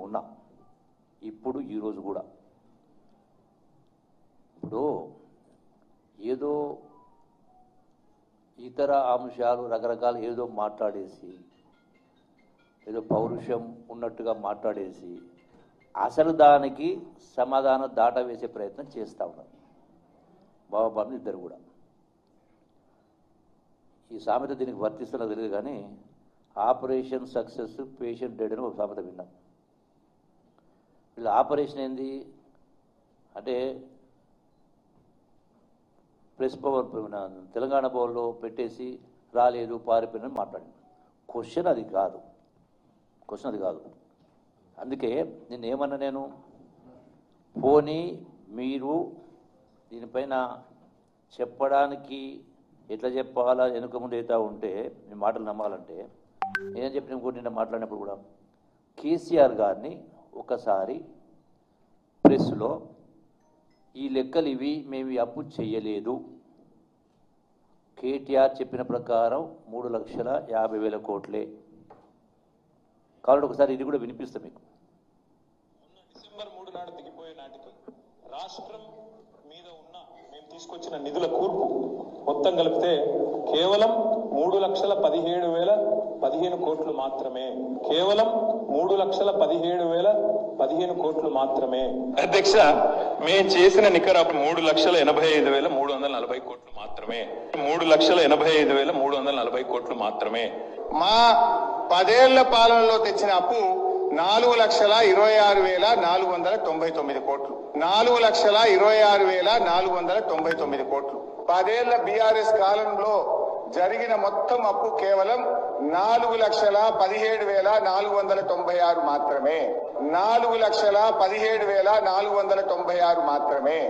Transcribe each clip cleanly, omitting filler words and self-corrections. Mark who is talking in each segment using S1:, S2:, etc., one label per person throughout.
S1: ఉన్నా, ఇప్పుడు ఈరోజు కూడా. ఇప్పుడు ఏదో ఇతర అంశాలు రకరకాలు ఏదో మాట్లాడేసి, ఏదో పౌరుషం ఉన్నట్టుగా మాట్లాడేసి అసలు దానికి సమాధానం దాటవేసే ప్రయత్నం చేస్తూ ఉన్నారు బాబాబాబు ఇద్దరు కూడా. ఈ సామెత దీనికి వర్తిస్తున్నది తెలియదు కానీ ఆపరేషన్ సక్సెస్ పేషెంట్ డెడ్ అని ఒక సామెత విన్నాం. వీళ్ళ ఆపరేషన్ ఏంది అంటే ప్రెస్ భవన్ తెలంగాణ భవన్లో పెట్టేసి రాలేదు పారిపోయినని మాట్లాడింది. క్వశ్చన్ అది కాదు. అందుకే నేనేమన్నా నేను పోనీ మీరు దీనిపైన చెప్పడానికి ఎట్లా చెప్పాలా వెనుక ముందు అవుతా ఉంటే మీ మాటలు నమ్మాలంటే నేనేం చెప్పిన ఇంకోటి నిన్న మాట్లాడినప్పుడు కూడా కేసీఆర్ గారిని ఒకసారి ప్రెస్లో ఈ లెక్కలు ఇవి మేము అప్పు చేయలేదు, కేటీఆర్ చెప్పిన ప్రకారం 3,50,000 కోట్లే కాబట్టి ఒకసారి ఇది కూడా వినిపిస్తాం మీకు.
S2: డిసెంబర్ 3 నాడు దిగిపోయే నాటికి రాష్ట్రం మీద ఉన్న మేము తీసుకొచ్చిన నిధుల కూర్పు మొత్తం కలిపితే కేవలం 3,17,015 కోట్లు మాత్రమే. కేవలం 3,17,015 కోట్లు మాత్రమే. అధ్యక్ష, మేము చేసిన నికర 3,85,340 కోట్లు మాత్రమే. 3,85,340 కోట్లు మాత్రమే.
S3: మా 10 ఏళ్ల పాలనలో తెచ్చిన అప్పు 4,26,499 కోట్లు. 4,26,499 కోట్లు. 10 ఏళ్ల బీఆర్ఎస్ కాలంలో జరిగిన మొత్తం అప్పు కేవలం 4,17,496 మాత్రమే. 4,17,496 మాత్రమే.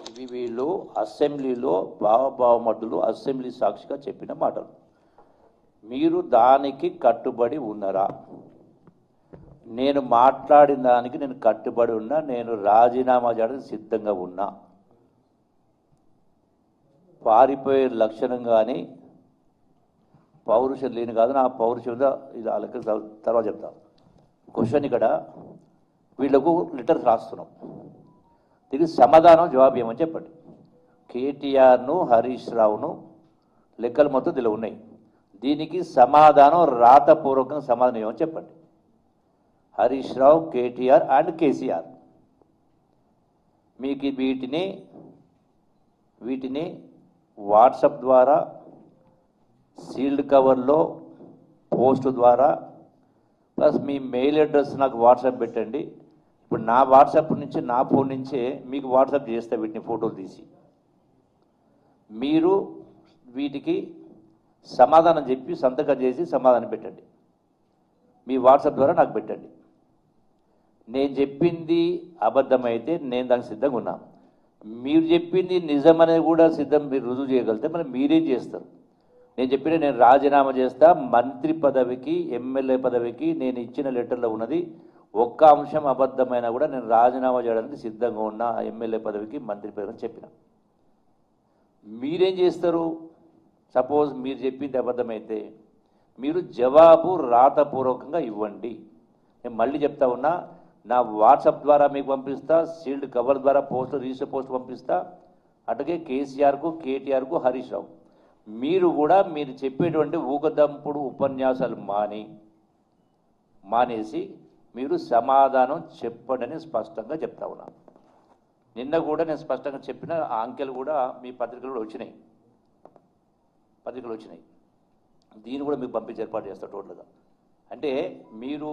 S1: ఇవి వీళ్ళు అసెంబ్లీలో బావమడ్డులు అసెంబ్లీ సాక్షిగా చెప్పిన మాటలు. మీరు దానికి కట్టుబడి ఉన్నారా? నేను మాట్లాడిన దానికి నేను కట్టుబడి ఉన్నా, నేను రాజీనామా చేయడానికి సిద్ధంగా ఉన్నా. పారిపోయే లక్షణం కానీ పౌరుషం లేని కాదు, నా పౌరుషం ఇది వాళ్ళకి తర్వాత చెప్తా. క్వశ్చన్ ఇక్కడ వీళ్లకు లెటర్స్ రాస్తున్నాం, దీనికి సమాధానం జవాబు ఏమని చెప్పండి. కేటీఆర్ను హరీష్ రావును లెక్కలు మొత్తం దీనిలో ఉన్నాయి, దీనికి సమాధానం రాతపూర్వకంగా సమాధానం ఏమని చెప్పండి. హరీష్ రావు, కేటీఆర్ అండ్ కేసీఆర్ మీకు వీటిని వాట్సాప్ ద్వారా, సీల్డ్ కవర్లో పోస్ట్ ద్వారా, ప్లస్ మీ మెయిల్ అడ్రస్ నాకు వాట్సాప్ పెట్టండి. ఇప్పుడు నా వాట్సాప్ నుంచి, నా ఫోన్ నుంచే మీకు వాట్సాప్ చేస్తే వీటిని ఫోటోలు తీసి మీరు వీటికి సమాధానం చెప్పి సంతకం చేసి సమాధానం పెట్టండి. మీ వాట్సాప్ ద్వారా నాకు పెట్టండి. నేను చెప్పింది అబద్ధమైతే నేను దానికి సిద్ధంగా ఉన్నా. మీరు చెప్పింది నిజమనేది కూడా సిద్ధం, మీరు రుజువు చేయగలిగితే మరి మీరేం చేస్తారు? నేను చెప్పిన నేను రాజీనామా చేస్తా, మంత్రి పదవికి ఎమ్మెల్యే పదవికి నేను ఇచ్చిన లెటర్లో ఉన్నది ఒక్క అంశం అబద్ధమైనా కూడా నేను రాజీనామా చేయడానికి సిద్ధంగా ఉన్నా, ఎమ్మెల్యే పదవికి మంత్రి పదవికి చెప్పిన. మీరేం చేస్తారు? సపోజ్ మీరు చెప్పింది అబద్ధమైతే మీరు జవాబు రాతపూర్వకంగా ఇవ్వండి. నేను మళ్ళీ చెప్తా ఉన్నా, నా వాట్సాప్ ద్వారా మీకు పంపిస్తా, సీల్డ్ కవర్ ద్వారా పోస్ట్, రిజిస్టర్ పోస్ట్ పంపిస్తా. అటుగే కేసీఆర్కు, కేటీఆర్కు, హరీష్ రావు మీరు కూడా మీరు చెప్పేటువంటి ఊకదంపుడు ఉపన్యాసాలు మానేసి మీరు సమాధానం చెప్పండి స్పష్టంగా చెప్తా ఉన్నా. నిన్న కూడా నేను స్పష్టంగా చెప్పిన ఆ అంకెలు కూడా మీ పత్రికలు కూడా వచ్చినాయి. దీన్ని కూడా మీకు పంపించి ఏర్పాటు చేస్తారు టోటల్గా. అంటే మీరు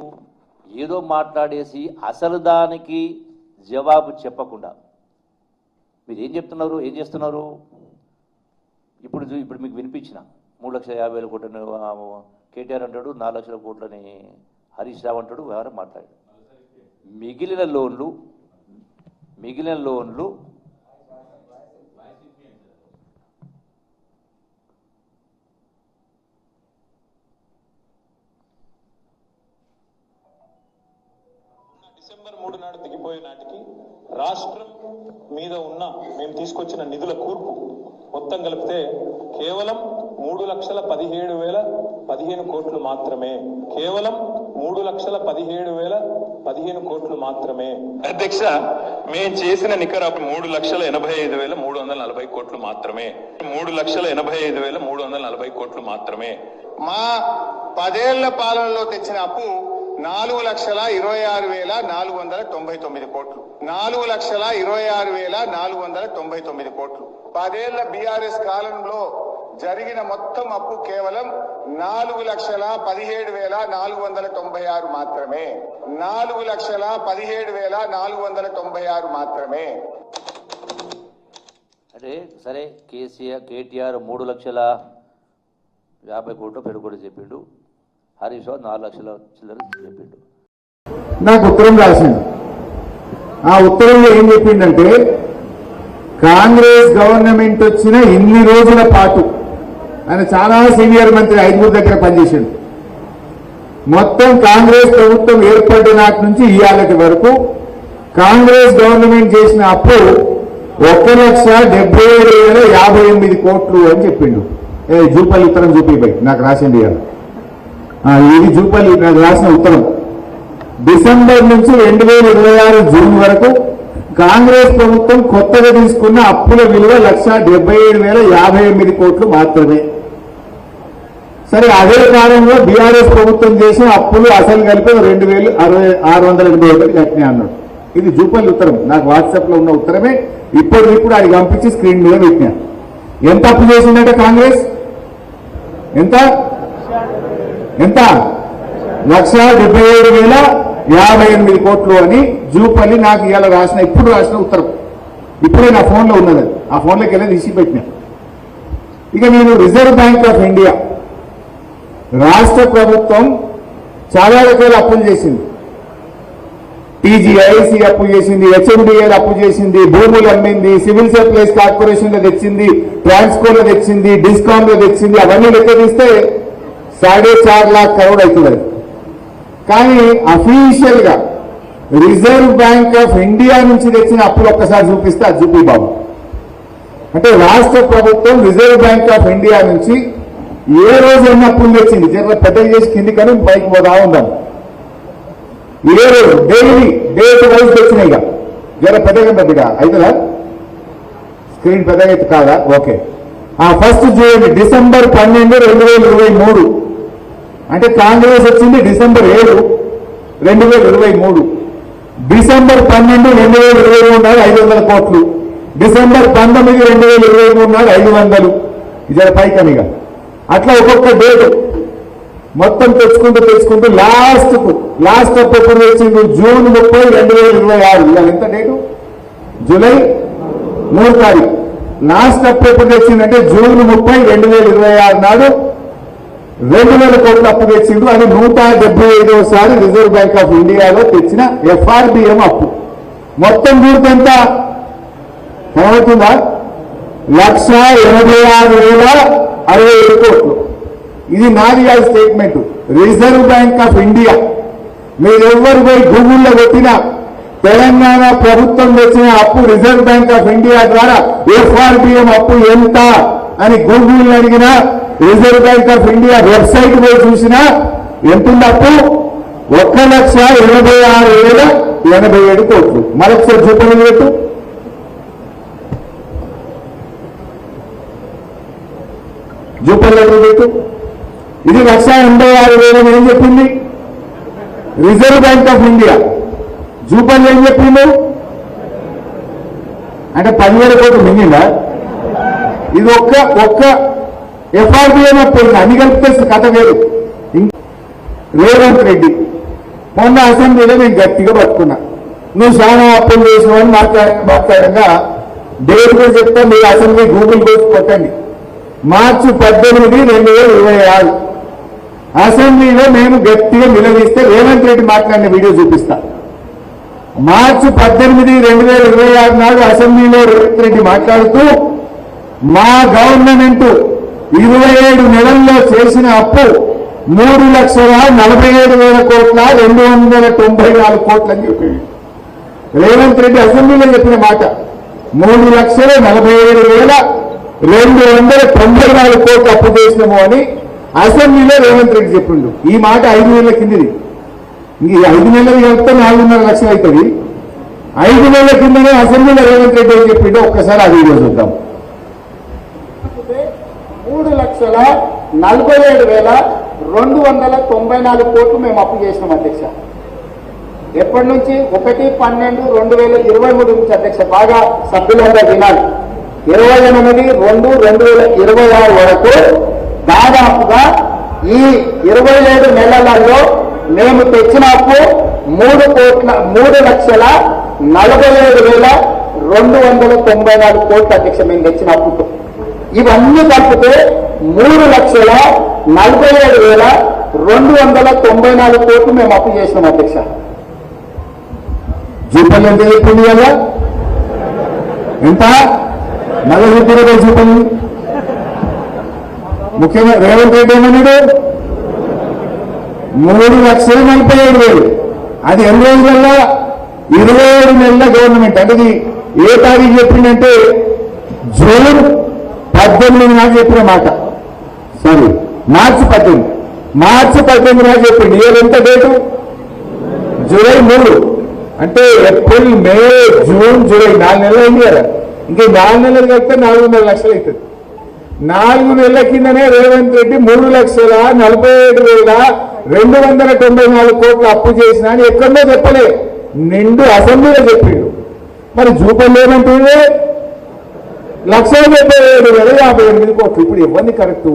S1: ఏదో మాట్లాడేసి అసలు దానికి జవాబు చెప్పకుండా మీరు ఏం చేస్తున్నారు? ఇప్పుడు మీకు వినిపించిన 3,50,000 కోట్లని కేటీఆర్ అంటాడు, 4 లక్షల కోట్లని హరీష్ రావు అంటాడు, ఎవరు మాట్లాడాడు. మిగిలిన లోన్లు
S2: డిసెంబర్ 3 నాడు దిగిపోయే నాటికి రాష్ట్రం మీద ఉన్న మేము తీసుకొచ్చిన నిధుల కూర్పు మొత్తం కలిపితే కేవలం 3,17,015 కోట్లు మాత్రమే. కేవలం 3,17,015 కోట్లు మాత్రమే.
S4: అధ్యక్ష, మేము చేసిన నికర 3,85,340 కోట్లు మాత్రమే. 3,85,340 కోట్లు మాత్రమే.
S3: మా 10 ఏళ్ల పాలనలో తెచ్చిన అప్పు 4,26,499 కోట్లు. 4,26,499 కోట్లు. 10 ఏళ్ల బీఆర్ఎస్ కాలంలో జరిగిన మొత్తం అప్పు కేవలం 4,17,496 మాత్రమే. 4,17,496 మాత్రమే.
S1: అంటే సరే, కేటీఆర్ 3,50,000 కోట్లు పెరుగుబడి చెప్పిండు, హరీష్ రావు 4 లక్షల చిల్లర చెప్పిండు.
S5: నాకు ఉత్తరం రాసింది. ఆ ఉత్తరంలో ఏం చెప్పిండంటే, కాంగ్రెస్ గవర్నమెంట్ వచ్చిన ఇన్ని రోజుల పాటు ఆయన చాలా సీనియర్ మంత్రి 5 దగ్గర పనిచేసిండు. మొత్తం కాంగ్రెస్ ప్రభుత్వం ఏర్పడిన నాటి నుంచి ఇవాళటి వరకు కాంగ్రెస్ గవర్నమెంట్ చేసిన అప్పు 1,77,058 కోట్లు అని చెప్పిండు. జూపల్లి ఉత్తరం చూపిపోయి నాకు రాసింది ఇవాళ. ఇది జూపల్లి నాకు రాసిన ఉత్తరం. డిసెంబర్ నుంచి 2026 జూన్ వరకు కాంగ్రెస్ ప్రభుత్వం కొత్తగా తీసుకున్న అప్పుల విలువ 1,77,058 కోట్లు మాత్రమే. సరే, అదే కాలంలో బీఆర్ఎస్ ప్రభుత్వం చేసిన అప్పులు అసలు కలిపి 2,681 కట్టినాయి అన్నాడు. ఇది జూపల్లి ఉత్తరం, నాకు వాట్సాప్ లో ఉన్న ఉత్తరమే. ఇప్పుడు అది పంపించి స్క్రీన్ మీద పెట్టినా. ఎంత అప్పు చేసిందంటే కాంగ్రెస్ ఎంత 1,77,058 కోట్లు అని జూపల్లి నాకు ఇవాళ ఇప్పుడు రాసిన ఉత్తరం. ఇప్పుడే నా ఫోన్లో ఉన్నది. ఆ ఫోన్లోకి వెళ్ళి తీసి పెట్టినా. ఇక నేను రిజర్వ్ బ్యాంక్ ఆఫ్ ఇండియా, రాష్ట్ర ప్రభుత్వం చాలా రకాల అప్పులు చేసింది. టీజీఐసీ అప్పు చేసింది, హెచ్ఎండిఎల్ అప్పు చేసింది, భూములు అమ్మింది, సివిల్ సప్లైస్ కార్పొరేషన్ లో తెచ్చింది, ట్రాన్స్కోలో తెచ్చింది, డిస్కామ్ లో తెచ్చింది. అవన్నీ లెక్క తీస్తే 4.5 लाख కరోడ్ అవుతుంది. కానీ అఫీషియల్ గా రిజర్వ్ బ్యాంక్ ఆఫ్ ఇండియా నుంచి తెచ్చిన అప్పులు ఒక్కసారి చూపిస్తే అది చూపి బాబు. అంటే రాష్ట్ర ప్రభుత్వం రిజర్వ్ బ్యాంక్ ఆఫ్ ఇండియా నుంచి ఏ రోజు ఎన్ని అప్పులు తెచ్చింది, పెద్దగా చేసి కింది కానీ పైకి పోదా ఉందాం. ఏ రోజు డైలీ డేట్ వైజ్ తెచ్చినాయి. జర పెద్దగా పెద్దగా అవుతుందా? స్క్రీన్ పెద్దగా అయితే కాదా? ఓకే. ఫస్ట్ చూడండి, డిసెంబర్ 12, 2023. అంటే కాంగ్రెస్ వచ్చింది డిసెంబర్ 7, 2023. డిసెంబర్ 12, 2023 నాడు 500 కోట్లు. డిసెంబర్ 19, 2023 నాడు 500. ఇది పైకనిగా అట్లా ఒక్కొక్క డేట్ మొత్తం తెచ్చుకుంటూ లాస్ట్ అప్పు ఎప్పుడు తెచ్చింది? జూన్ 30, 2026. ఇవాళ ఎంత డేటు? జూలై 3 తారీఖు. లాస్ట్ అప్పు ఎప్పుడు తెచ్చిందంటే జూన్ 30, 2026 నాడు 2,000 కోట్ల అప్పు తెచ్చిండు. అది 175వసారి రిజర్వ్ బ్యాంక్ ఆఫ్ ఇండియాలో తెచ్చిన ఎఫ్ఆర్బిఎం అప్పు. మొత్తం కూడితే కనబడుతుందా? 1,86,067 కోట్లు. ఇది నాది statement. Reserve Bank of India. మీరెవ్వరు పోయి గూగుల్లో పెట్టినా తెలంగాణ ప్రభుత్వం తెచ్చిన అప్పు రిజర్వ్ బ్యాంక్ ఆఫ్ ఇండియా ద్వారా ఎఫ్ఆర్బిఎం అప్పు ఎంత అని గూగుల్ అడిగినా, Reserve Bank of India website పోయి చూసినా ఎంతుంది అప్పు? 1,86,087 కోట్లు. మరొకసారి చూపండి పెట్టు. జూపల్లి పెట్టు. ఇది 1,86,000 ఏం చెప్పింది Reserve Bank of India. Jupalli ఏం చెప్పిండు అంటే 10,000 కోట్లు మింగిందా? ఇది ఒక్క ఎఫ్ఆర్బిఎం అప్పు. అన్ని కలిపితే కథ వేరు. రేవంత్ రెడ్డి మొన్న అసెంబ్లీలో నేను గట్టిగా పట్టుకున్నా, నువ్వు చాలా అప్పులు చేసినావని మాట్లాడంగా డేట్ కూడా చెప్తా. మీరు అసెంబ్లీ గూగుల్ కోసి కొట్టండి. మార్చి 18, 2026 అసెంబ్లీలో మేము గట్టిగా నిలదీస్తే రేవంత్ రెడ్డి మాట్లాడిన వీడియో చూపిస్తా. మార్చి 18, 2026 నాడు అసెంబ్లీలో రేవంత్ రెడ్డి మాట్లాడుతూ, మా గవర్నమెంట్ 27 నెలల్లో చేసిన అప్పు 3,47,000 కోట్ల 294 కోట్లు అని చెప్పింది. రేవంత్ రెడ్డి అసెంబ్లీలో చెప్పిన మాట 3,47,294 కోట్లు అప్పు చేసినాము అని అసెంబ్లీలో రేవంత్ రెడ్డి చెప్పిండు. ఈ మాట 5 నెలల కిందిది. ఇంక 5 నెలలు కలిపితే 4.5 లక్షలు అవుతుంది. 5 నెలల కిందనే అసెంబ్లీలో రేవంత్ రెడ్డి ఏం చెప్పిండో ఒక్కసారి ఆ వీడియో చూద్దాం.
S6: 3,47,294 కోట్లు మేము అప్పు చేసినాం అధ్యక్ష. ఎప్పటి నుంచి? 1/12/2023 నుంచి అధ్యక్ష. బాగా సభ్యులంగా వినాలి. 28/2/2026 వరకు దాదాపుగా ఈ 27 నెలలలో మేము తెచ్చిన అప్పు 3,47,294 కోట్లు అధ్యక్ష. మేము తెచ్చిన అప్పుతో ఇవన్నీ కలిపితే 3,47,294 కోట్లు మేము అప్పు చేసినాం అధ్యక్ష.
S5: జూపల్లి ఎంత చెప్పింది కదా? ఎంత? మళ్ళీ చెప్పారు జూపల్లి. ముఖ్యంగా రేవంత్ రెడ్డి ఏమన్నాడు? 3,47,000. అది ఎన్ని రోజులలో? 27 నెలల గవర్నమెంట్. అంటే ఇది ఏ తారీఖు చెప్పిందంటే జూన్ 18 నాడు చెప్పిన మాట. సారీ, మార్చి 18 నాడు చెప్పింది. ఇయర్ ఎంత డేటు? జూలై 3. అంటే ఏప్రిల్, మే, జూన్, జూలై 4 నెలలు అయింది కదా. ఇంక 4 నెలలు కలిపితే 4.5 లక్షలు అవుతుంది. 4 నెలల కిందనే రేవంత్ రెడ్డి 3,47,294 కోట్లు అప్పు చేసినా అని ఎక్కడో చెప్పలే, నిండు అసెంబ్లీలో చెప్పిండు. మరి జూపల్లి ఏమంటుండే? 1,77,58 కోట్లు. ఇప్పుడు ఎవరిని కరెక్టు?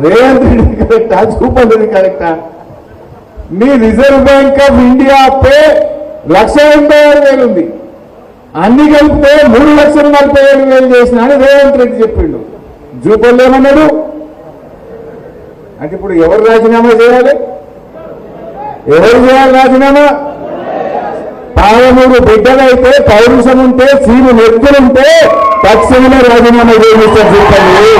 S5: రేవంత్ రెడ్డి కరెక్టా? జూపల్లి కరెక్టా? మీ రిజర్వ్ బ్యాంక్ ఆఫ్ ఇండియా పే 1,86,000 ఉంది. అన్ని కలిపితే 3,47,000 చేసిన అని రేవంత్ రెడ్డి చెప్పిండు. జూపల్లి ఏమన్నాడు? అంటే ఇప్పుడు ఎవరు రాజీనామా చేయాలి? ఎవరు చేయాలి రాజీనామా? పాలమూరు బిడ్డలైతే, పౌరుషం ఉంటే, సీను నెత్తులుంటే తక్షణమే రాజీనామా చేయిస్తారు జూపల్లి.